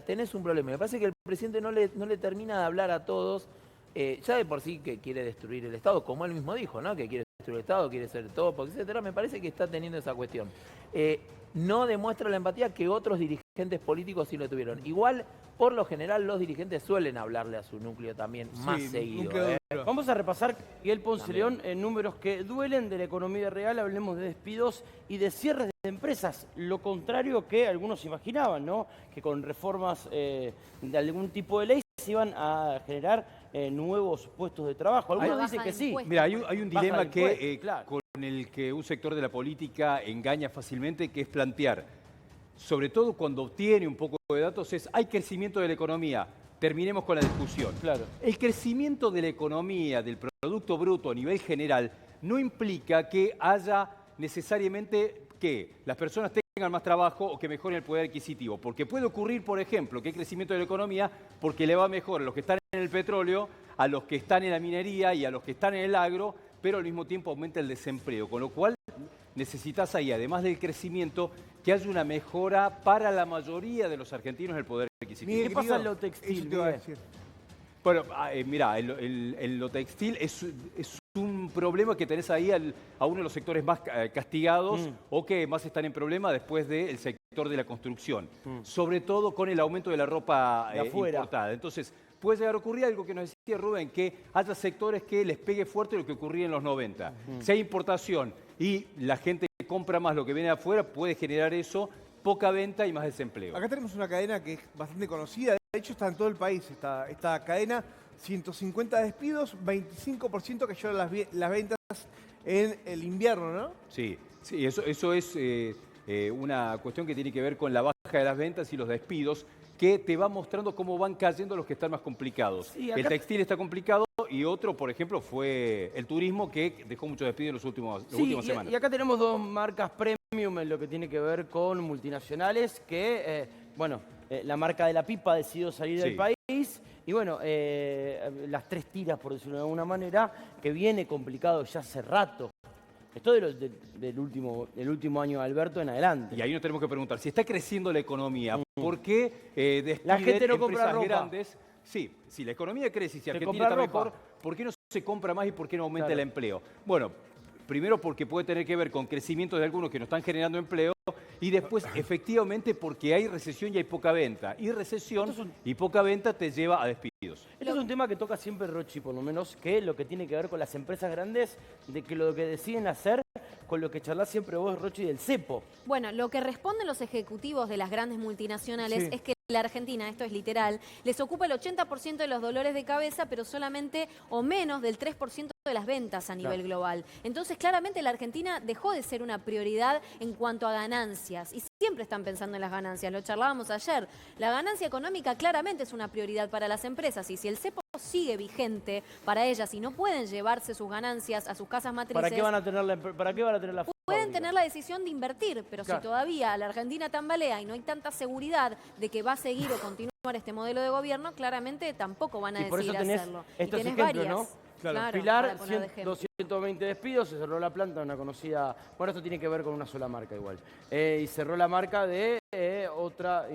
tenés un problema. Me parece que el presidente no le termina de hablar a todos, ya de por sí que quiere destruir el Estado, como él mismo dijo, ¿no? Que quiere destruir el Estado, quiere ser topo, etcétera. Me parece que está teniendo esa cuestión. No demuestra la empatía que otros dirigentes políticos sí lo tuvieron. Igual, por lo general, los dirigentes suelen hablarle a su núcleo también más seguido. Vamos a repasar, Miguel Ponce León, números que duelen de la economía real. Hablemos de despidos y de cierres de empresas. Lo contrario que algunos imaginaban, ¿no? Que con reformas de algún tipo de ley se iban a generar nuevos puestos de trabajo. Algunos dicen que sí. Mira, hay un dilema que, con el que un sector de la política engaña fácilmente, que es plantear, sobre todo cuando obtiene un poco de datos, hay crecimiento de la economía. Terminemos con la discusión. Claro. El crecimiento de la economía, del Producto Bruto a nivel general, no implica que haya necesariamente que las personas tengan más trabajo o que mejoren el poder adquisitivo. Porque puede ocurrir, por ejemplo, que hay crecimiento de la economía porque le va mejor a los que están en el petróleo, a los que están en la minería y a los que están en el agro, pero al mismo tiempo aumenta el desempleo. Con lo cual necesitas ahí, además del crecimiento, que haya una mejora para la mayoría de los argentinos del poder adquisitivo. ¿Qué pasa en lo textil? Bueno, mirá, en lo textil es un problema que tenés ahí a uno de los sectores más castigados o que más están en problema después del sector de la construcción. Sobre todo con el aumento de la ropa importada. Entonces, puede llegar a ocurrir algo que nos decía Rubén, que haya sectores que les pegue fuerte lo que ocurría en los 90. Si hay importación y la gente compra más lo que viene de afuera, puede generar eso, poca venta y más desempleo. Acá tenemos una cadena que es bastante conocida, de hecho está en todo el país esta cadena, 150 despidos, 25% cayeron las ventas en el invierno, ¿no? Sí, eso es una cuestión que tiene que ver con la baja de las ventas y los despidos, que te va mostrando cómo van cayendo los que están más complicados. Sí, el textil está complicado y otro, por ejemplo, fue el turismo, que dejó muchos despidos en las últimas semanas. Y acá tenemos dos marcas premium en lo que tiene que ver con multinacionales, que, la marca de la pipa decidió salir del país. Y bueno, las tres tiras, por decirlo de alguna manera, que viene complicado ya hace rato. Esto del último año de Alberto en adelante. Y ahí nos tenemos que preguntar, si está creciendo la economía, ¿por qué despiden la gente no compra empresas ropa grandes? Sí, si la economía crece y si Argentina está mejor, ¿por qué no se compra más y por qué no aumenta el empleo? Bueno, primero porque puede tener que ver con crecimiento de algunos que no están generando empleo, y después, efectivamente, porque hay recesión y hay poca venta. Y recesión y poca venta te lleva a despidos. Esto es un tema que toca siempre Rochi, por lo menos, que es lo que tiene que ver con las empresas grandes, de que lo que deciden hacer, con lo que charlás siempre vos, Rochi, del cepo. Bueno, lo que responden los ejecutivos de las grandes multinacionales es que la Argentina, esto es literal, les ocupa el 80% de los dolores de cabeza, pero solamente o menos del 3% de las ventas a nivel global. Entonces, claramente la Argentina dejó de ser una prioridad en cuanto a ganancias. Y siempre están pensando en las ganancias, lo charlábamos ayer. La ganancia económica claramente es una prioridad para las empresas. Y si el cepo sigue vigente para ellas y no pueden llevarse sus ganancias a sus casas matrices... ¿Para qué van a tener la Pueden tener la decisión de invertir, pero si todavía la Argentina tambalea y no hay tanta seguridad de que va a seguir o continuar este modelo de gobierno, claramente tampoco van a decidir hacerlo. Y tenés varias. ¿no? Claro, Pilar, 220 despidos, se cerró la planta de una conocida... Bueno, esto tiene que ver con una sola marca igual. Y cerró la marca de otra...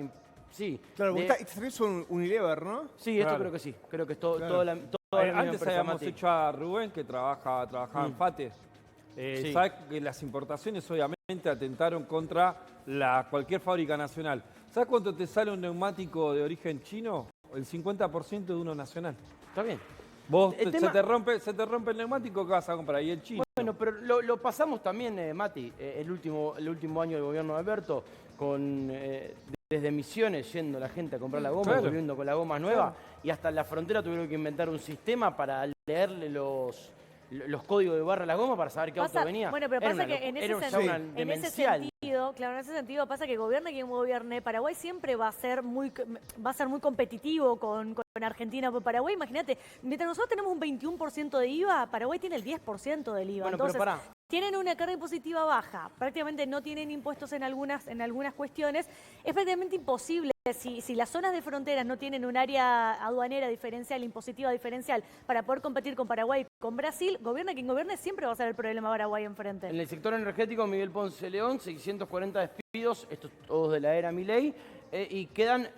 Sí. Claro, este es un Unilever, ¿no? Sí, esto creo que sí. Creo que es todo la antes habíamos hecho a Rubén, que trabajaba en FATE. Sabes que las importaciones obviamente atentaron contra cualquier fábrica nacional. ¿Sabes cuánto te sale un neumático de origen chino? El 50% de uno nacional. Está bien. Vos se te rompe el neumático, ¿qué vas a comprar? Ahí el chino. Bueno, pero lo pasamos también, Mati, el último año del gobierno de Alberto, con desde Misiones yendo la gente a comprar la goma, volviendo con la goma nueva, y hasta en la frontera tuvieron que inventar un sistema para leerle los códigos de barra a la goma para saber qué auto venía. Bueno, pero pasa que en ese sentido pasa que gobierne quien gobierne, Paraguay siempre va a ser muy competitivo con Argentina por Paraguay. Imagínate, mientras nosotros tenemos un 21% de IVA, Paraguay tiene el 10% del IVA. Bueno, entonces, pero tienen una carga impositiva baja, prácticamente no tienen impuestos en algunas cuestiones. Es prácticamente imposible, si las zonas de fronteras no tienen un área aduanera diferencial, impositiva diferencial, para poder competir con Paraguay y con Brasil, gobierne quien gobierne, siempre va a ser el problema Paraguay enfrente. En el sector energético, Miguel Ponce León, 640 despidos, estos todos de la era Milei. y quedan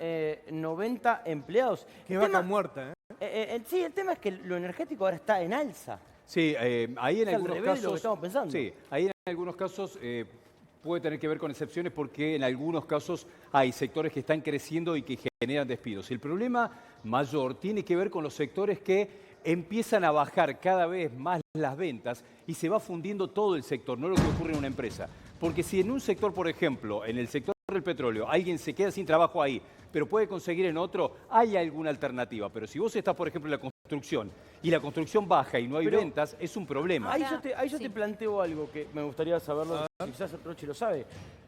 90 empleados. Qué vaca muerta, ¿eh? Sí, el tema es que lo energético ahora está en alza. Sí, ahí en Es al algunos revés de casos... lo que estamos pensando. Sí, ahí en algunos casos puede tener que ver con excepciones porque en algunos casos hay sectores que están creciendo y que generan despidos. El problema mayor tiene que ver con los sectores que empiezan a bajar cada vez más las ventas y se va fundiendo todo el sector, no lo que ocurre en una empresa. Porque si en un sector, por ejemplo, en el sector del petróleo, alguien se queda sin trabajo ahí, pero puede conseguir en otro, hay alguna alternativa. Pero si vos estás, por ejemplo, en la construcción y la construcción baja y no hay ventas, es un problema. Ahí yo te planteo algo que me gustaría saberlo, quizás Rochi lo sabe.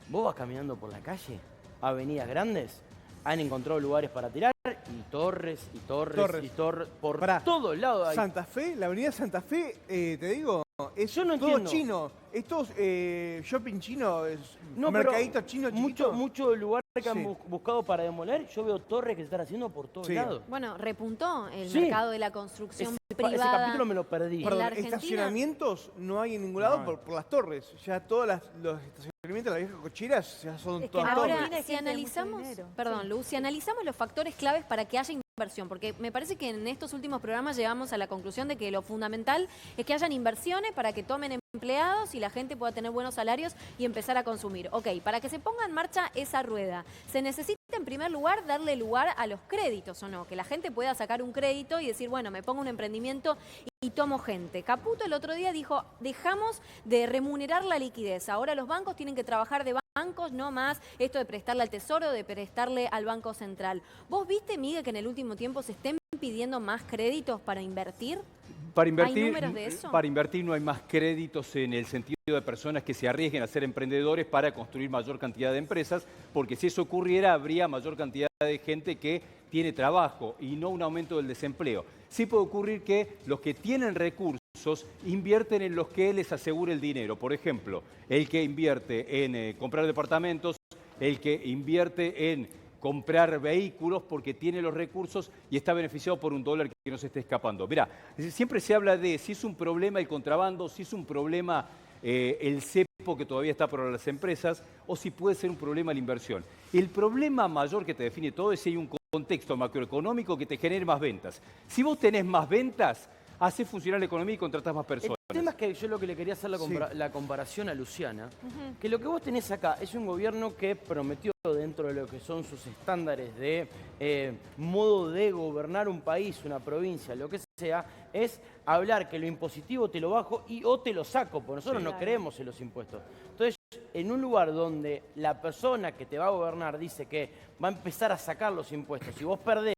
Vos vas caminando por la calle, avenidas grandes, han encontrado lugares para tirar y torres, y torres, y torres, por todos lados hay. Santa Fe, la avenida Santa Fe, te digo, es Yo no todo entiendo. chino. Esto es shopping chino, es No, pero mercadito chino chiquito. mucho lugar que han Sí. buscado para demoler, yo veo torres que se están haciendo por todos Sí. lados. Bueno, repuntó el Sí. mercado de la construcción Ese privada. capítulo me lo perdí. En Perdón, la Argentina- estacionamientos no hay en ningún lado por las torres. Ya todos los estacionamientos de las viejas cocheras ya son Es que todas ahora- torres. Ahora, Argentina si hay gente de mucho analizamos, dinero. perdón, Sí. Luz, si analizamos los factores claves para que haya inversión, porque me parece que en estos últimos programas llegamos a la conclusión de que lo fundamental es que hayan inversiones para que tomen empleados y la gente pueda tener buenos salarios y empezar a consumir. Ok, para que se ponga en marcha esa rueda, se necesita en primer lugar darle lugar a los créditos, ¿o no? Que la gente pueda sacar un crédito y decir, bueno, me pongo un emprendimiento y tomo gente. Caputo el otro día dijo, dejamos de remunerar la liquidez, ahora los bancos tienen que trabajar de bancos, no más esto de prestarle al Tesoro, de prestarle al Banco Central. ¿Vos viste, Miguel, que en el último tiempo se estén pidiendo más créditos para invertir? Para ¿Hay números de eso? Para invertir no hay más créditos en el sentido de personas que se arriesguen a ser emprendedores para construir mayor cantidad de empresas, porque si eso ocurriera habría mayor cantidad de gente que tiene trabajo y no un aumento del desempleo. Sí puede ocurrir que los que tienen recursos invierten en los que les asegure el dinero. Por ejemplo, el que invierte en comprar departamentos, el que invierte en comprar vehículos porque tiene los recursos y está beneficiado por un dólar que no se esté escapando. Mirá, siempre se habla de si es un problema el contrabando, si es un problema el cepo que todavía está por las empresas o si puede ser un problema la inversión. El problema mayor que te define todo es si hay un contexto macroeconómico que te genere más ventas. Si vos tenés más ventas, haces funcionar la economía y contratás más personas. El tema es que yo lo que le quería hacer la comparación a Luciana, que lo que vos tenés acá es un gobierno que prometió dentro de lo que son sus estándares de modo de gobernar un país, una provincia, lo que sea, es hablar que lo impositivo te lo bajo y o te lo saco, porque nosotros no creemos en los impuestos. Entonces, en un lugar donde la persona que te va a gobernar dice que va a empezar a sacar los impuestos y vos perdés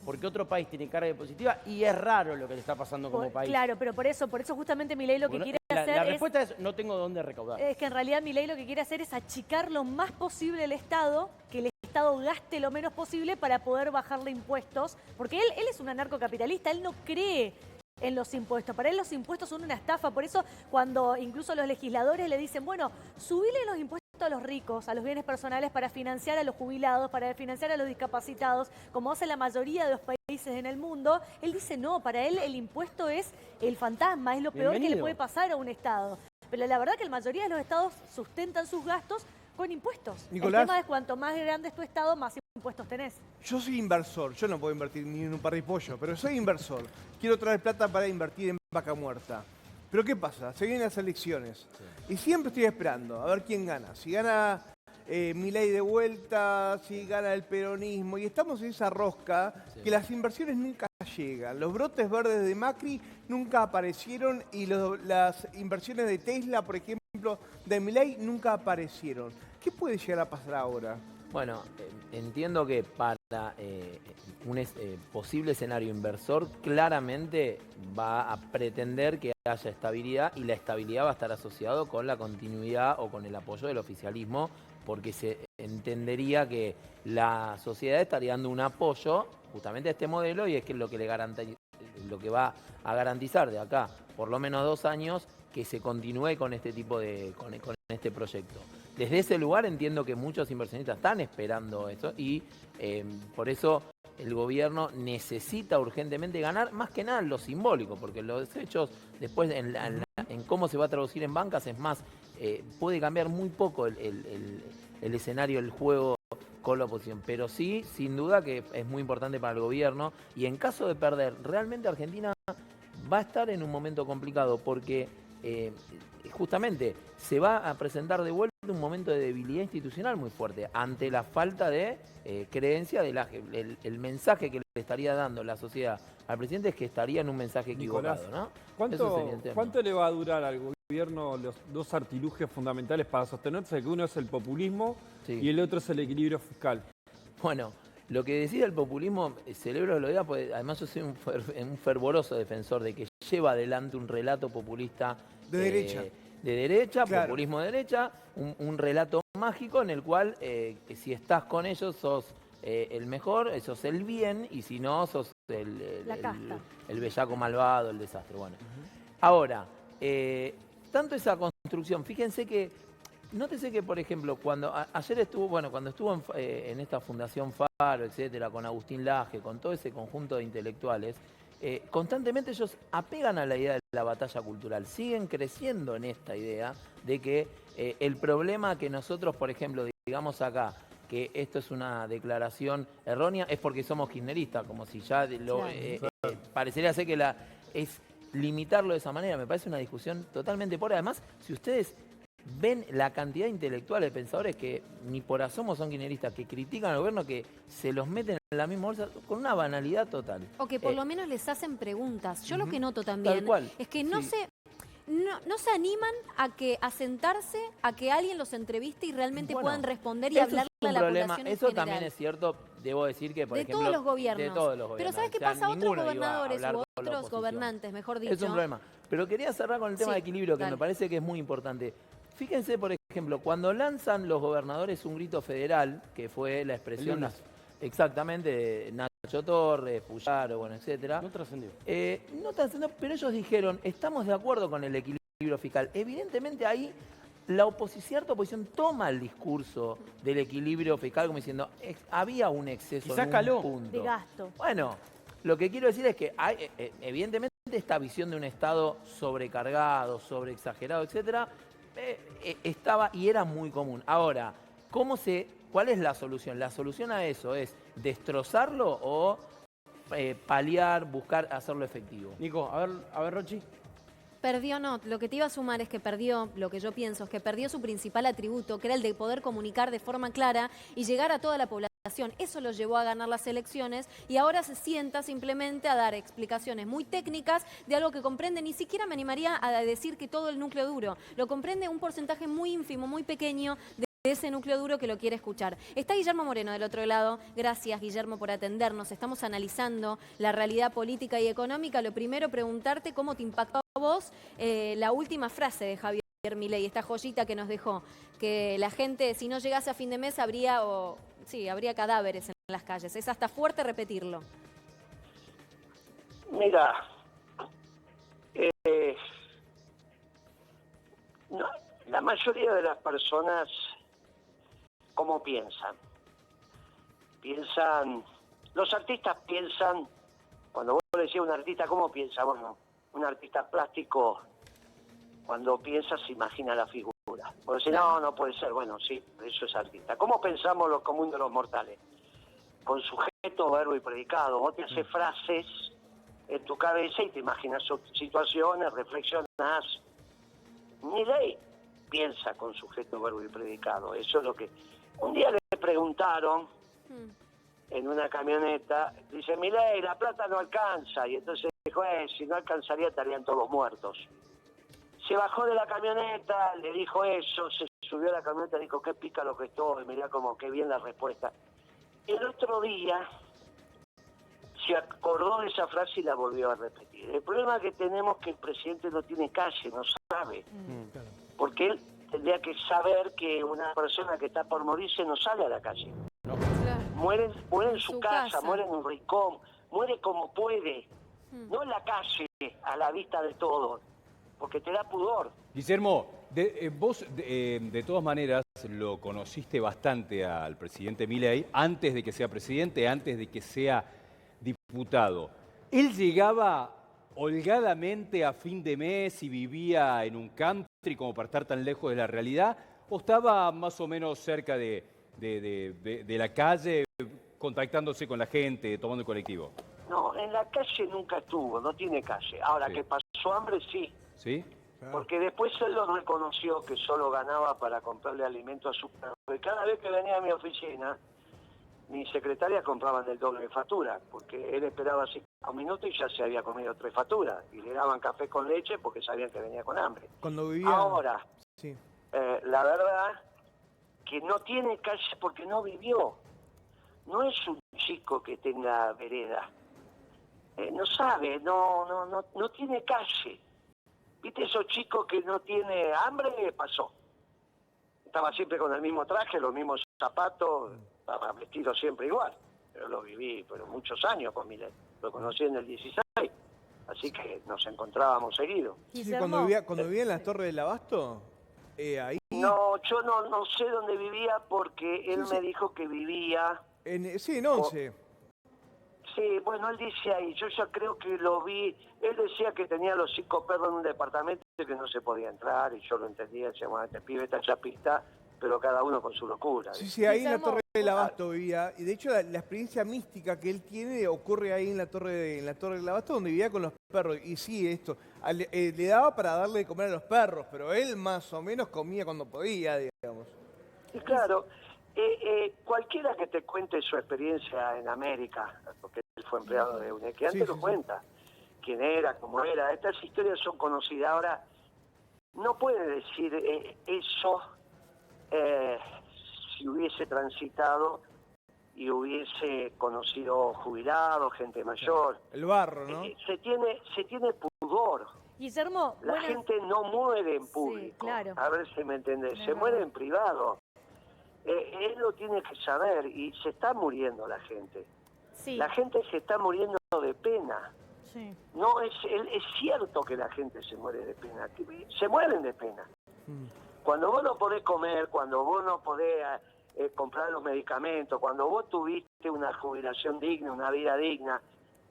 porque otro país tiene carga impositiva y es raro lo que te está pasando como país. Claro, pero por eso justamente Milei lo que Bueno, quiere la hacer respuesta es no tengo dónde recaudar. es que en realidad Milei lo que quiere hacer es achicar lo más posible el Estado, que el Estado gaste lo menos posible para poder bajarle impuestos, porque él es un anarcocapitalista, él no cree en los impuestos. Para él los impuestos son una estafa, por eso cuando incluso los legisladores le dicen, bueno, subile los impuestos a los ricos, a los bienes personales para financiar a los jubilados, para financiar a los discapacitados, como hace la mayoría de los países en el mundo, él dice no, para él el impuesto es el fantasma, es lo peor que le Bienvenido. puede pasar a un Estado. Pero la verdad que la mayoría de los estados sustentan sus gastos con impuestos. Nicolás. El tema es cuanto más grande es tu Estado, más impuestos tenés. Yo soy inversor, yo no puedo invertir ni en un par de pollo, pero soy inversor. Quiero traer plata para invertir en vaca muerta. Pero ¿qué pasa? Se vienen las elecciones y siempre estoy esperando a ver quién gana. Si gana Milei de vuelta, si gana el peronismo y estamos en esa rosca que las inversiones nunca llegan. Los brotes verdes de Macri nunca aparecieron y las inversiones de Tesla, por ejemplo, de Milei nunca aparecieron. ¿Qué puede llegar a pasar ahora? Bueno, entiendo que para un posible escenario inversor claramente va a pretender que haya estabilidad y la estabilidad va a estar asociado con la continuidad o con el apoyo del oficialismo porque se entendería que la sociedad estaría dando un apoyo justamente a este modelo y es que es lo que lo que va a garantizar de acá por lo menos 2 años que se continúe con este tipo de con este proyecto. Desde ese lugar entiendo que muchos inversionistas están esperando eso y por eso el gobierno necesita urgentemente ganar, más que nada en lo simbólico, porque los hechos después en cómo se va a traducir en bancas es más, puede cambiar muy poco el escenario, el juego con la oposición. Pero sí, sin duda que es muy importante para el gobierno. Y en caso de perder, realmente Argentina va a estar en un momento complicado porque justamente se va a presentar de vuelta un momento de debilidad institucional muy fuerte ante la falta de creencia el mensaje que le estaría dando la sociedad al presidente es que estaría en un mensaje equivocado, Nicolás, ¿no? Eso sería el tema. ¿Cuánto le va a durar al gobierno los dos artilugios fundamentales para sostenerse? Que uno es el populismo y el otro es el equilibrio fiscal. Bueno, lo que decía el populismo, celebro que lo diga, porque además yo soy un fervoroso defensor de que lleva adelante un relato populista de derecha. De derecha, claro. Populismo de derecha, un relato mágico en el cual si estás con ellos sos el mejor, sos el bien, y si no, sos el bellaco malvado, el desastre. Bueno. Ahora, tanto esa construcción, fíjense que, nótese que, por ejemplo, ayer estuvo, cuando estuvo en esta Fundación Faro, etcétera, con Agustín Laje, con todo ese conjunto de intelectuales, constantemente ellos apegan a la idea de la batalla cultural, siguen creciendo en esta idea de que el problema que nosotros, por ejemplo, digamos acá, que esto es una declaración errónea, es porque somos kirchneristas, como si ya parecería ser que es limitarlo de esa manera. Me parece una discusión totalmente pobre. Además, si ustedes ven la cantidad de intelectuales, pensadores que ni por asomo son kirchneristas, que critican al gobierno, que se los meten en la misma bolsa con una banalidad total. O que por lo menos les hacen preguntas. Yo lo que noto también es que no se animan a sentarse, a que alguien los entreviste y realmente puedan responder y hablarle a la población en Eso general. también es cierto, debo decir que, por ejemplo... De todos los gobiernos. De todos los gobiernos. Pero ¿sabes qué pasa? Otros gobernadores u otros gobernantes, mejor dicho. Es un problema. Pero quería cerrar con el tema de equilibrio, que me parece que es muy importante. Fíjense, por ejemplo, cuando lanzan los gobernadores un grito federal, que fue la expresión exactamente de Nacho Torres, Puyaro, bueno, etcétera. No trascendió. No trascendió, pero ellos dijeron, estamos de acuerdo con el equilibrio fiscal. Evidentemente ahí cierta oposición toma el discurso del equilibrio fiscal como diciendo, había un exceso en un punto. De gasto. Bueno, lo que quiero decir es que hay, evidentemente esta visión de un Estado sobrecargado, sobreexagerado, etcétera, estaba y era muy común. Ahora, ¿cuál es la solución? La solución a eso es destrozarlo o paliar, buscar hacerlo efectivo. Nico, a ver, Rochi. Lo que te iba a sumar es que perdió, lo que yo pienso, es que perdió su principal atributo, que era el de poder comunicar de forma clara y llegar a toda la población. Eso lo llevó a ganar las elecciones y ahora se sienta simplemente a dar explicaciones muy técnicas de algo que comprende, ni siquiera me animaría a decir que todo el núcleo duro, lo comprende un porcentaje muy ínfimo, muy pequeño de ese núcleo duro que lo quiere escuchar. Está Guillermo Moreno del otro lado. Gracias, Guillermo, por atendernos. Estamos analizando la realidad política y económica. Lo primero, preguntarte cómo te impactó a vos la última frase de Javier Milei, esta joyita que nos dejó, que la gente, si no llegase a fin de mes, habría cadáveres en las calles. Es hasta fuerte repetirlo. Mira, la mayoría de las personas, ¿cómo piensan? Los artistas piensan, cuando vos le decís a un artista, ¿cómo piensa? Bueno, un artista plástico, cuando piensa, se imagina la figura. Porque si no puede ser, bueno, sí, eso es artista. ¿Cómo pensamos los comunes de los mortales? Con sujeto, verbo y predicado. Vos te haces frases en tu cabeza y te imaginas situaciones, reflexionás. Milei piensa con sujeto, verbo y predicado. Eso es lo que... Un día le preguntaron en una camioneta, dice, Milei, la plata no alcanza. Y entonces dijo, si no alcanzaría estarían todos muertos. Se bajó de la camioneta, le dijo eso, se subió a la camioneta y dijo, qué pícaro que estoy, mirá como qué bien la respuesta. El otro día se acordó de esa frase y la volvió a repetir. El problema que tenemos es que el presidente no tiene calle, no sabe. Porque él tendría que saber que una persona que está por morirse no sale a la calle. Muere en su casa, muere en un rincón, muere como puede. No en la calle, a la vista de todos, porque te da pudor. Guillermo, vos de todas maneras lo conociste bastante al presidente Milei antes de que sea presidente, antes de que sea diputado. ¿Él llegaba holgadamente a fin de mes y vivía en un country como para estar tan lejos de la realidad? ¿O estaba más o menos cerca de de la calle, contactándose con la gente, tomando el colectivo? No, en la calle nunca estuvo, no tiene calle. Ahora, Sí. que pasó hambre, sí. ¿Sí? Porque después él lo reconoció que solo ganaba para comprarle alimento a su perro. Y cada vez que venía a mi oficina, mis secretarias compraban el doble de factura, porque él esperaba 5 minutos y ya se había comido 3 facturas. Y le daban café con leche porque sabían que venía con hambre. Cuando vivía... Ahora, Sí. la verdad que no tiene calle porque no vivió. No es un chico que tenga vereda. No sabe, no tiene calle. ¿Viste esos chicos que no tiene hambre? Pasó. Estaba siempre con el mismo traje, los mismos zapatos, estaba vestido siempre igual. Pero lo viví muchos años con Milei. Lo conocí en el 16, así que nos encontrábamos seguido. Sí, Guillermo, cuando vivía en las Torres del Abasto, ahí... No, yo no sé dónde vivía porque él me dijo que vivía... Sí, en 11. Sí, bueno, él dice ahí, yo ya creo que lo vi, él decía que tenía los 5 perros en un departamento y que no se podía entrar, y yo lo entendía, decía, bueno, este pibe está chapista, pero cada uno con su locura. Sí, ahí en la Guillermo, Torre del Abasto vivía. Y de hecho la experiencia mística que él tiene ocurre ahí en la Torre del Abasto, donde vivía con los perros. Y sí, esto, le daba para darle de comer a los perros, pero él más o menos comía cuando podía, digamos. Y claro, cualquiera que te cuente su experiencia en América, porque él fue empleado de UNEC, antes lo cuenta, quién era, cómo era, estas historias son conocidas. Ahora, no puede decir eso si hubiese transitado y hubiese conocido jubilados, gente mayor. El barro, ¿no? Se tiene pudor. Guillermo, La buenas- gente no muere en Sí, público. claro. A ver si me entendés. Es Se verdad. muere en privado. Él lo tiene que saber y se está muriendo la gente. sí, La gente se está muriendo de pena. sí. No es cierto que la gente se muere de pena. Se mueren de pena. Cuando vos no podés comer, cuando vos no podés comprar los medicamentos, cuando vos tuviste una jubilación digna, una vida digna,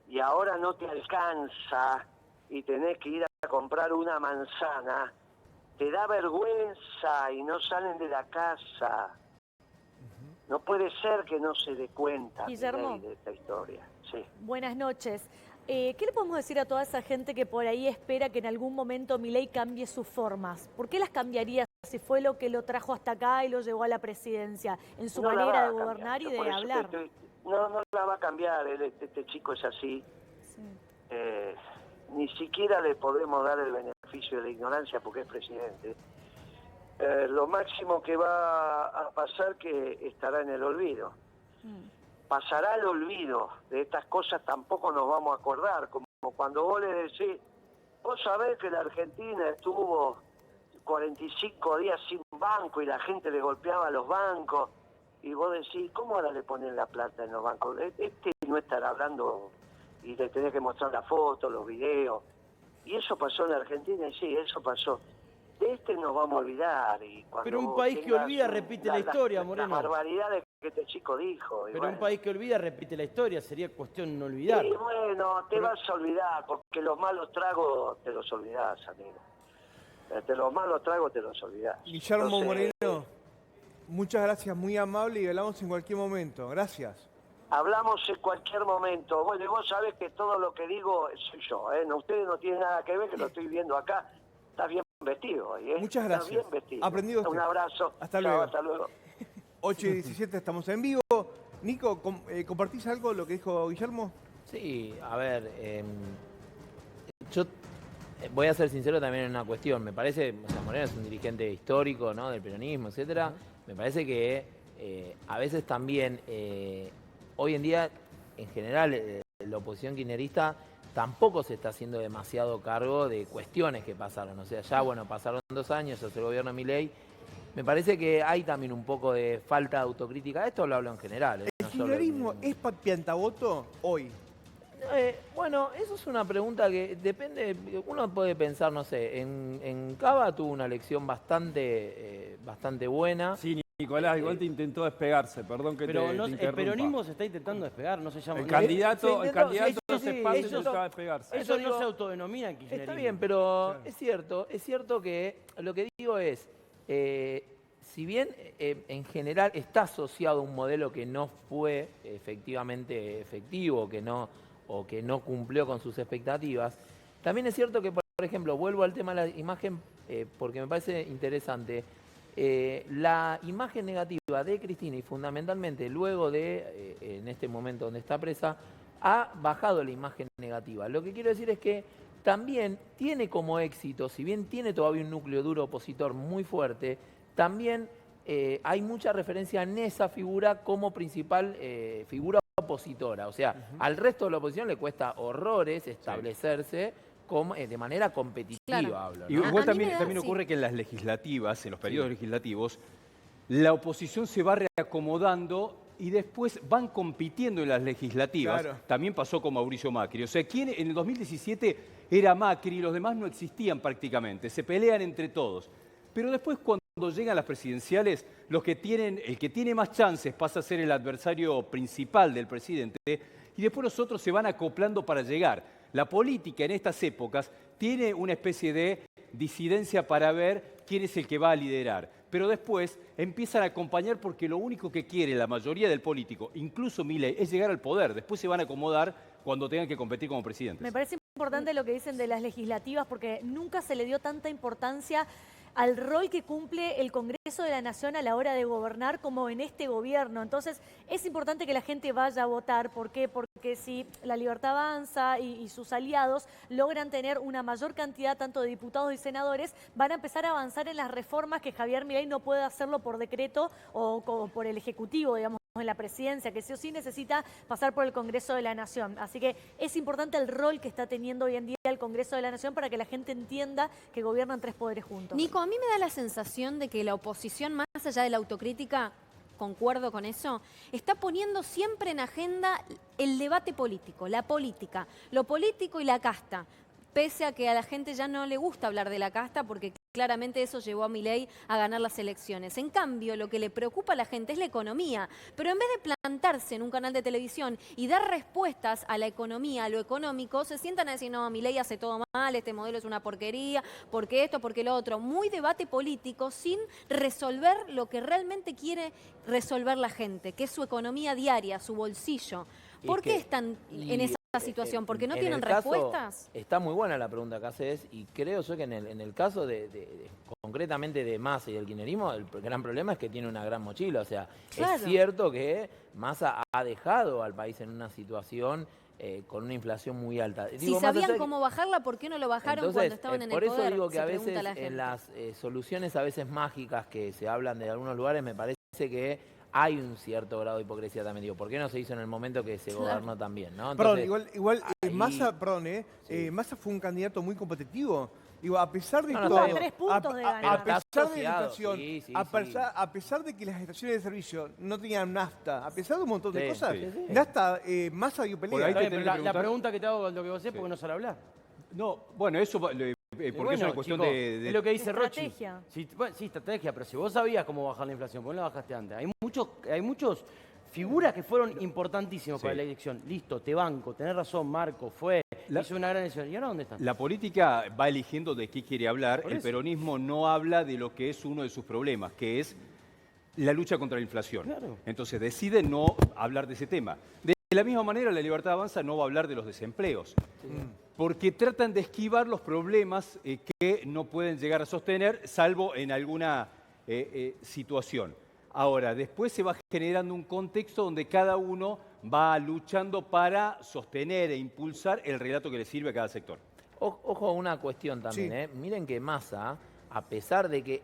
y ahora no te alcanza y tenés que ir a comprar una manzana, te da vergüenza y no salen de la casa. No puede ser que no se dé cuenta Guillermo. de esta historia. Sí. Buenas noches. ¿Qué le podemos decir a toda esa gente que por ahí espera que en algún momento Milei cambie sus formas? ¿Por qué las cambiaría si fue lo que lo trajo hasta acá y lo llevó a la presidencia? En su No la manera va de a cambiar. gobernar y Yo de por eso hablar. no la va a cambiar. Este chico es así. Sí. Ni siquiera le podemos dar el beneficio de la ignorancia porque es presidente. Lo máximo que va a pasar que estará en el olvido. Pasará el olvido de estas cosas, tampoco nos vamos a acordar, como cuando vos le decís, vos sabés que la Argentina estuvo 45 días sin banco y la gente le golpeaba a los bancos, y vos decís, ¿cómo ahora le ponen la plata en los bancos? Este no estará hablando y le tenés que mostrar la foto, los videos, y eso pasó en la Argentina, y sí, eso pasó. De este nos vamos a olvidar. Y cuando Pero un vos país que tengas olvida repite la historia, Moreno. Las barbaridades que este chico dijo. y Pero bueno. un país que olvida repite la historia, sería cuestión no olvidar. Y bueno, te vas a olvidar, porque los malos tragos te los olvidás, amigo. Los malos tragos te los olvidás. Guillermo Entonces, Moreno, muchas gracias, muy amable y hablamos en cualquier momento. Gracias. hablamos en cualquier momento. Bueno, y vos sabés que todo lo que digo soy yo, ¿eh? No, ustedes no tienen nada que ver, que lo estoy viendo acá. Estás bien vestido hoy, ¿eh? Muchas Estás gracias. bien vestido. Aprendido usted. Un abrazo. Hasta Chao, luego. hasta luego. 8:17 estamos en vivo. Nico, ¿compartís algo lo que dijo Guillermo? Sí, a ver, yo voy a ser sincero también en una cuestión. Me parece, o sea, Moreno es un dirigente histórico, ¿no? Del peronismo, etcétera. Me parece que a veces también, hoy en día, en general, la oposición kirchnerista tampoco se está haciendo demasiado cargo de cuestiones que pasaron. O sea, ya, bueno, pasaron 2 años, es el gobierno de Milei. Me parece que hay también un poco de falta de autocrítica. Esto lo hablo en general. ¿El no solo kirchnerismo es piantavoto hoy? Bueno, eso es una pregunta que depende. Uno puede pensar, no sé, en Cava tuvo una elección bastante buena. Sí, Nicolás, igual te intentó despegarse, perdón que Pero te no, el interrumpa. peronismo se está intentando despegar, no se llama. El candidato, se el intentó- candidato sí, no sí, se sí, expande, eso- intentaba despegarse. Eso Eso no se digo- autodenomina kirchnerismo. Está bien, pero es cierto que lo que digo es, si bien en general está asociado a un modelo que no fue efectivamente efectivo, o que no cumplió con sus expectativas, también es cierto que, por ejemplo, vuelvo al tema de la imagen porque me parece interesante. La imagen negativa de Cristina y fundamentalmente luego de, en este momento donde está presa, ha bajado la imagen negativa. Lo que quiero decir es que también tiene como éxito, si bien tiene todavía un núcleo duro opositor muy fuerte, también hay mucha referencia en esa figura como principal figura opositora. O sea, al resto de la oposición le cuesta horrores establecerse de manera competitiva. Claro. Hablo, ¿no? Y igual también sí. ocurre que en las legislativas, en los periodos legislativos, la oposición se va reacomodando y después van compitiendo en las legislativas. Claro. También pasó con Mauricio Macri. O sea, ¿quién en el 2017 era Macri y los demás no existían prácticamente? Se pelean entre todos. Pero después cuando llegan las presidenciales, el que tiene más chances pasa a ser el adversario principal del presidente y después los otros se van acoplando para llegar. La política en estas épocas tiene una especie de disidencia para ver quién es el que va a liderar. Pero después empiezan a acompañar porque lo único que quiere la mayoría del político, incluso Milei, es llegar al poder. Después se van a acomodar cuando tengan que competir como presidentes. Me parece importante lo que dicen de las legislativas porque nunca se le dio tanta importancia al rol que cumple el Congreso de la Nación a la hora de gobernar como en este gobierno. Entonces, es importante que la gente vaya a votar. ¿Por qué? Porque si la Libertad Avanza y sus aliados logran tener una mayor cantidad tanto de diputados y senadores, van a empezar a avanzar en las reformas que Javier Milei no puede hacerlo por decreto o por el Ejecutivo, digamos, en la presidencia, que sí o sí necesita pasar por el Congreso de la Nación. Así que es importante el rol que está teniendo hoy en día el Congreso de la Nación para que la gente entienda que gobiernan tres poderes juntos. Nico, a mí me da la sensación de que la oposición, más allá de la autocrítica, concuerdo con eso, está poniendo siempre en agenda el debate político, la política, lo político y la casta. Pese a que a la gente ya no le gusta hablar de la casta porque claramente eso llevó a Milei a ganar las elecciones. En cambio, lo que le preocupa a la gente es la economía. Pero en vez de plantarse en un canal de televisión y dar respuestas a la economía, a lo económico, se sientan a decir, no, Milei hace todo mal, este modelo es una porquería, porque esto, porque lo otro. Muy debate político sin resolver lo que realmente quiere resolver la gente, que es su economía diaria, su bolsillo. ¿Por qué están en esa situación? ¿Porque no tienen respuestas? Está muy buena la pregunta que haces y creo yo que en el caso concretamente de Massa y del kirchnerismo, el gran problema es que tiene una gran mochila. O sea, Claro. Es cierto que Massa ha dejado al país en una situación con una inflación muy alta. Si sabían cómo bajarla, ¿por qué no lo bajaron Entonces, cuando estaban en el por poder? eso digo que Se a pregunta veces la gente. en las soluciones a veces mágicas que se hablan de algunos lugares me parece que hay un cierto grado de hipocresía también. Digo, ¿por qué no se hizo en el momento que se gobernó también? ¿No? Entonces, Perdón, igual ahí- Massa, Massa fue un candidato muy competitivo. Digo, a pesar de No, todo, está bien. 3 puntos de ganar. a pesar de la asociado, inflación, sí, sí, a pesar de que las estaciones de servicio no tenían nafta, a pesar de un montón de Sí, cosas, sí, sí. Massa dio pelea. Por ahí te Pero tenés que la preguntar. pregunta que te hago, lo que vos sé, ¿por qué no sale hablar? No, bueno, eso porque Bueno, es una cuestión chico, de... es lo que dice Rochi. Estrategia. Sí, estrategia, pero si vos sabías cómo bajar la inflación, ¿por qué no la bajaste antes? Hay muchos figuras que fueron importantísimas para la elección. Listo, te banco, tenés razón, Marco, hizo una gran elección. ¿Y ahora dónde están? La política va eligiendo de qué quiere hablar. Por El eso. peronismo no habla de lo que es uno de sus problemas, que es la lucha contra la inflación. Claro. Entonces decide no hablar de ese tema. De la misma manera, la Libertad Avanza no va a hablar de los desempleos. Porque tratan de esquivar los problemas que no pueden llegar a sostener, salvo en alguna situación. Ahora, después se va generando un contexto donde cada uno va luchando para sostener e impulsar el relato que le sirve a cada sector. Ojo a una cuestión también, Sí. Miren que Massa, a pesar de que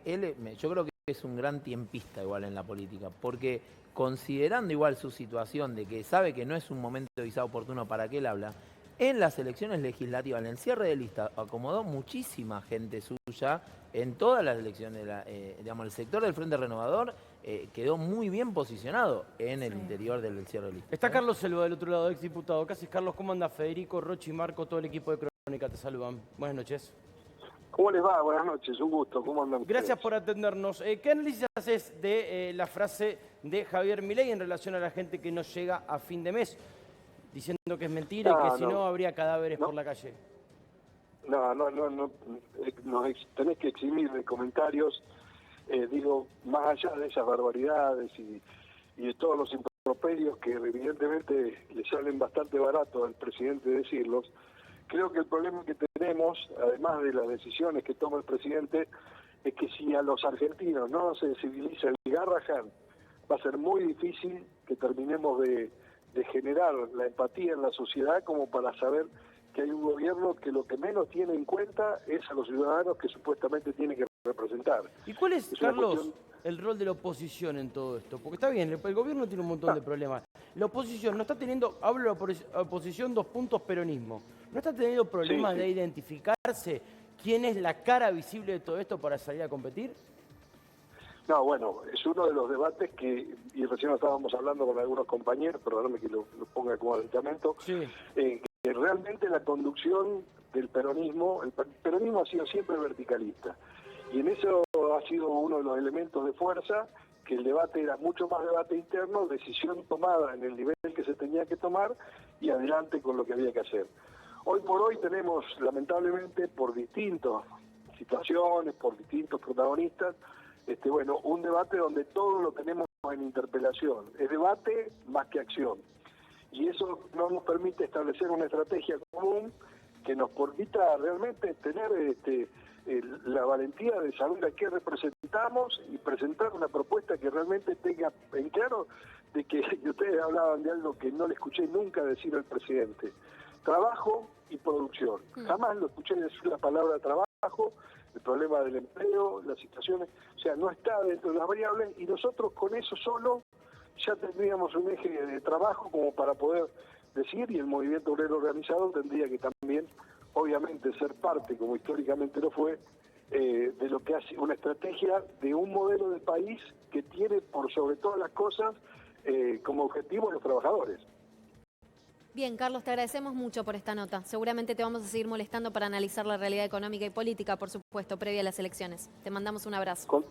yo creo que es un gran tiempista igual en la política, porque considerando igual su situación de que sabe que no es un momento quizá oportuno para que él habla, en las elecciones legislativas, en el cierre de lista, acomodó muchísima gente suya en todas las elecciones. El sector del Frente Renovador quedó muy bien posicionado en el interior del cierre de lista. Está Carlos Selva del otro lado, exdiputado. ¿Qué haces, Carlos? ¿Cómo anda? Federico, Rochi, Marco, todo el equipo de Crónica te saludan. Buenas noches. ¿Cómo les va? Buenas noches, un gusto. ¿Cómo andan ustedes? Gracias por atendernos. ¿Qué análisis haces de la frase de Javier Milei en relación a la gente que no llega a fin de mes? Diciendo que es mentira y que si no habría cadáveres por la calle. No, tenés que eximir de comentarios. digo, más allá de esas barbaridades y de todos los improperios que evidentemente le salen bastante barato al presidente decirlos, creo que el problema que tenemos, además de las decisiones que toma el presidente, es que si a los argentinos no se civiliza el Garrahan, va a ser muy difícil que terminemos de generar la empatía en la sociedad como para saber que hay un gobierno que lo que menos tiene en cuenta es a los ciudadanos que supuestamente tiene que representar. ¿Y cuál es, una Carlos, cuestión... el rol de la oposición en todo esto? Porque está bien, el gobierno tiene un montón de problemas. La oposición no está teniendo, hablo de la oposición 2 puntos peronismo, no está teniendo problemas de identificarse quién es la cara visible de todo esto para salir a competir. No, bueno, es uno de los debates que, y recién estábamos hablando con algunos compañeros, perdóname que lo ponga como adentramiento, que realmente la conducción del peronismo, el peronismo ha sido siempre verticalista, y en eso ha sido uno de los elementos de fuerza, que el debate era mucho más debate interno, decisión tomada en el nivel que se tenía que tomar, y adelante con lo que había que hacer. Hoy por hoy tenemos, lamentablemente, por distintas situaciones, por distintos protagonistas, un debate donde todo lo tenemos en interpelación. Es debate más que acción. Y eso no nos permite establecer una estrategia común que nos permita realmente tener la valentía de saber a qué representamos y presentar una propuesta que realmente tenga en claro de que ustedes hablaban de algo que no le escuché nunca decir al presidente. Trabajo y producción. Jamás lo escuché decir la palabra trabajo, el problema del empleo, las situaciones, o sea, no está dentro de las variables, y nosotros con eso solo ya tendríamos un eje de trabajo como para poder decir, y el movimiento obrero organizado tendría que también, obviamente, ser parte, como históricamente lo fue, de lo que hace una estrategia de un modelo de país que tiene, por sobre todas las cosas, como objetivo a los trabajadores. Bien, Carlos, te agradecemos mucho por esta nota. Seguramente te vamos a seguir molestando para analizar la realidad económica y política, por supuesto, previa a las elecciones. Te mandamos un abrazo.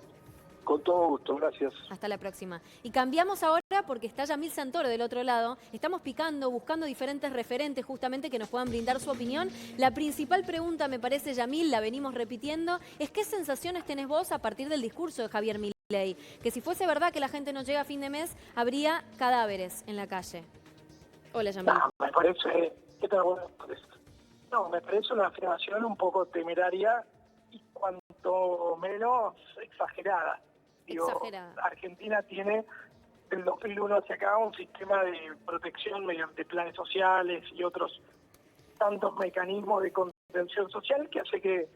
Con todo gusto, gracias. Hasta la próxima. Y cambiamos ahora porque está Yamil Santoro del otro lado. Estamos picando, buscando diferentes referentes justamente que nos puedan brindar su opinión. La principal pregunta, me parece, Yamil, la venimos repitiendo, es ¿qué sensaciones tenés vos a partir del discurso de Javier Milei? Que si fuese verdad que la gente no llega a fin de mes, habría cadáveres en la calle. Hola, Yamil. No, me parece... ¿Qué tal? Buenas tardes. No, me parece una afirmación un poco temeraria y cuanto menos exagerada. Digo, Argentina tiene, del 2001 hacia acá, un sistema de protección mediante planes sociales y otros tantos mecanismos de contención social que hace que,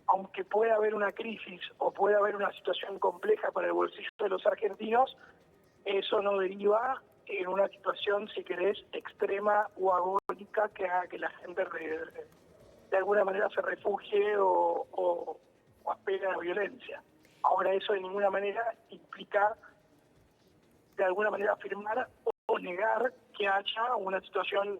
aunque pueda haber una crisis o pueda haber una situación compleja para el bolsillo de los argentinos, eso no deriva en una situación, si querés, extrema o agónica que haga que la gente de alguna manera se refugie o apele a la violencia. Ahora, eso de ninguna manera implica, de alguna manera, afirmar o negar que haya una situación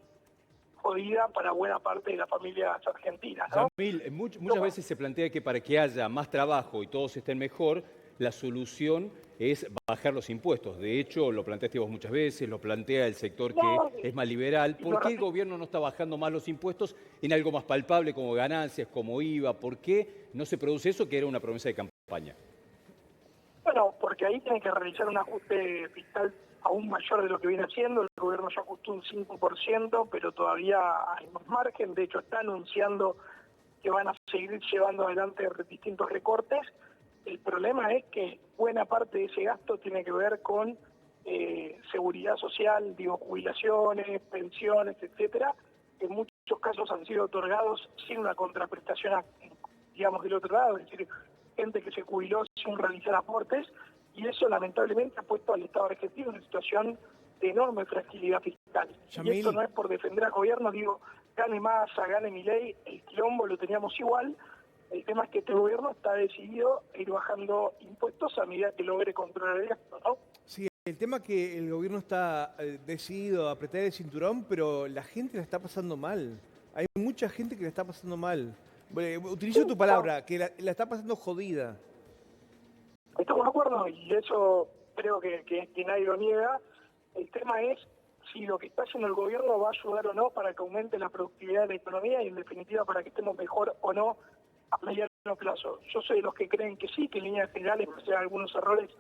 jodida para buena parte de las familias argentinas, ¿no? Yamil, muchas veces se plantea que para que haya más trabajo y todos estén mejor, la solución es bajar los impuestos. De hecho, lo planteaste vos muchas veces, lo plantea el sector que es más liberal. ¿Por qué el gobierno no está bajando más los impuestos en algo más palpable como ganancias, como IVA? ¿Por qué no se produce eso que era una promesa de campaña? Bueno, porque ahí tiene que realizar un ajuste fiscal aún mayor de lo que viene haciendo. El gobierno ya ajustó un 5%, pero todavía hay más margen. De hecho, está anunciando que van a seguir llevando adelante distintos recortes. El problema es que buena parte de ese gasto tiene que ver con seguridad social, digo, jubilaciones, pensiones, etcétera, que en muchos casos han sido otorgados sin una contraprestación, digamos, del otro lado, es decir, gente que se jubiló sin realizar aportes, y eso lamentablemente ha puesto al Estado argentino en una situación de enorme fragilidad fiscal. Yamil. Y esto no es por defender al gobierno, digo, gane Massa, gane Milei, el quilombo lo teníamos igual. El tema es que este gobierno está decidido a ir bajando impuestos a medida que logre controlar el gasto, ¿no? Sí, el tema es que el gobierno está decidido a apretar el cinturón, pero la gente la está pasando mal. Hay mucha gente que la está pasando mal. Utilizo tu palabra, que la está pasando jodida. Estamos de acuerdo, y eso creo que nadie lo niega. El tema es si lo que está haciendo el gobierno va a ayudar o no para que aumente la productividad de la economía y, en definitiva, para que estemos mejor o no a mediano plazo. Yo soy de los que creen que sí, que en líneas generales, pese a algunos errores,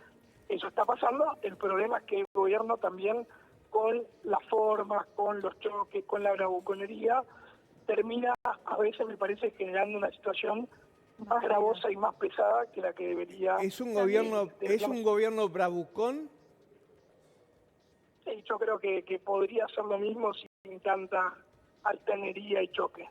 eso está pasando. El problema es que el gobierno también, con las formas, con los choques, con la bravuconería, termina a veces, me parece, generando una situación más gravosa y más pesada que la que debería. ¿Es un gobierno bravucón? Sí, yo creo que podría ser lo mismo sin tanta altanería y choque.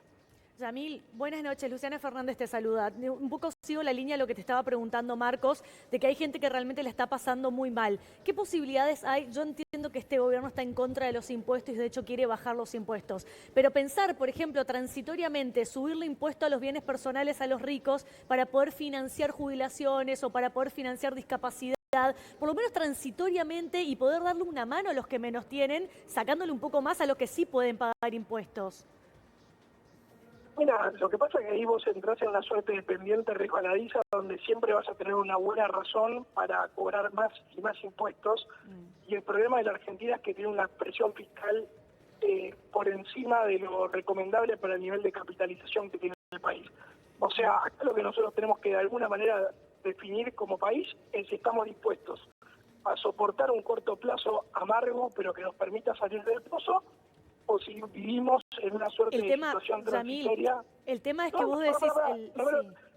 Yamil, buenas noches. Luciana Fernández te saluda. Un poco sigo la línea de lo que te estaba preguntando Marcos, de que hay gente que realmente le está pasando muy mal. ¿Qué posibilidades hay? Yo entiendo que este gobierno está en contra de los impuestos y de hecho quiere bajar los impuestos. Pero pensar, por ejemplo, transitoriamente, subirle impuesto a los bienes personales a los ricos para poder financiar jubilaciones o para poder financiar discapacidad, por lo menos transitoriamente, y poder darle una mano a los que menos tienen, sacándole un poco más a los que sí pueden pagar impuestos. Mira, lo que pasa es que ahí vos entrás en una suerte de pendiente resbaladiza donde siempre vas a tener una buena razón para cobrar más y más impuestos. Y el problema de la Argentina es que tiene una presión fiscal por encima de lo recomendable para el nivel de capitalización que tiene el país. O sea, acá lo que nosotros tenemos que de alguna manera definir como país es si estamos dispuestos a soportar un corto plazo amargo, pero que nos permita salir del pozo, o si vivimos en una suerte de situación transitoria. Yamil, el tema es que vos decís...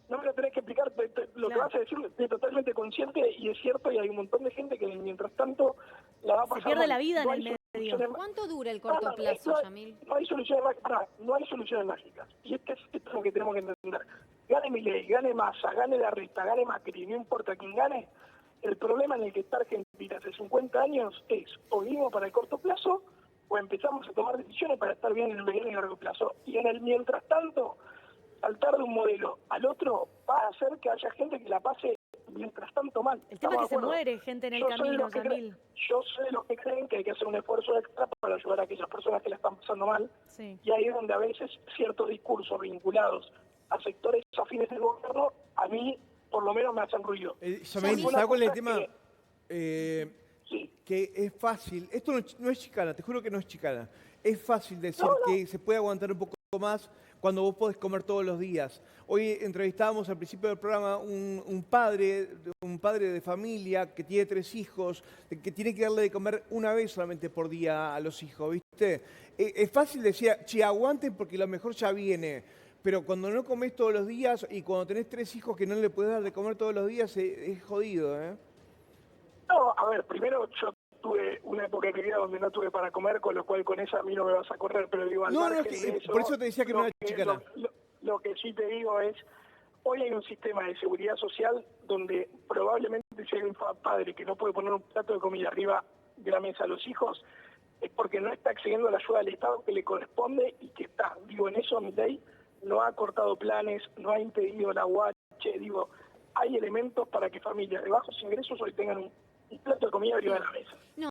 No me lo tenés que explicar, lo que vas a decir estoy totalmente consciente y es cierto, y hay un montón de gente que mientras tanto la va a pasar. Se pierde la vida en el medio. ¿Cuánto dura el corto plazo, Yamil? No hay soluciones mágicas. Y esto es lo que tenemos que entender. Gane Milei, gane Massa, gane Larreta, gane Macri, no importa quién gane, el problema en el que está Argentina hace 50 años es o vivimos para el corto plazo o empezamos a tomar decisiones para estar bien en el mediano y largo plazo. Y en el mientras tanto, saltar de un modelo al otro va a hacer que haya gente que la pase mientras tanto mal. El tema es que se muere gente en el camino, Yamil. Yo soy de los que creen que hay que hacer un esfuerzo extra para ayudar a aquellas personas que la están pasando mal. Sí. Y ahí es donde a veces ciertos discursos vinculados a sectores afines del gobierno, a mí por lo menos me hacen ruido. ¿Sabes cuál es el tema? Sí. Que es fácil, esto no es chicana, te juro que no es chicana, es fácil decir que se puede aguantar un poco más cuando vos podés comer todos los días. Hoy entrevistábamos al principio del programa un padre de familia que tiene 3 hijos, que tiene que darle de comer una vez solamente por día a los hijos, ¿viste? Es fácil decir, che, aguanten porque lo mejor ya viene, pero cuando no comés todos los días y cuando tenés 3 hijos que no le podés dar de comer todos los días, es jodido, ¿eh? No, a ver, primero yo tuve una época de mi vida donde no tuve para comer, con lo cual con esa a mí no me vas a correr, pero digo, al margen de eso, por eso te decía que no era chicana. Lo que sí te digo es, hoy hay un sistema de seguridad social donde probablemente si hay un padre que no puede poner un plato de comida arriba de la mesa a los hijos, es porque no está accediendo a la ayuda del Estado que le corresponde y que está. Digo, en eso Milei no ha cortado planes, no ha impedido la UH, digo, hay elementos para que familias de bajos ingresos hoy tengan un plato de comida arriba de la mesa. No,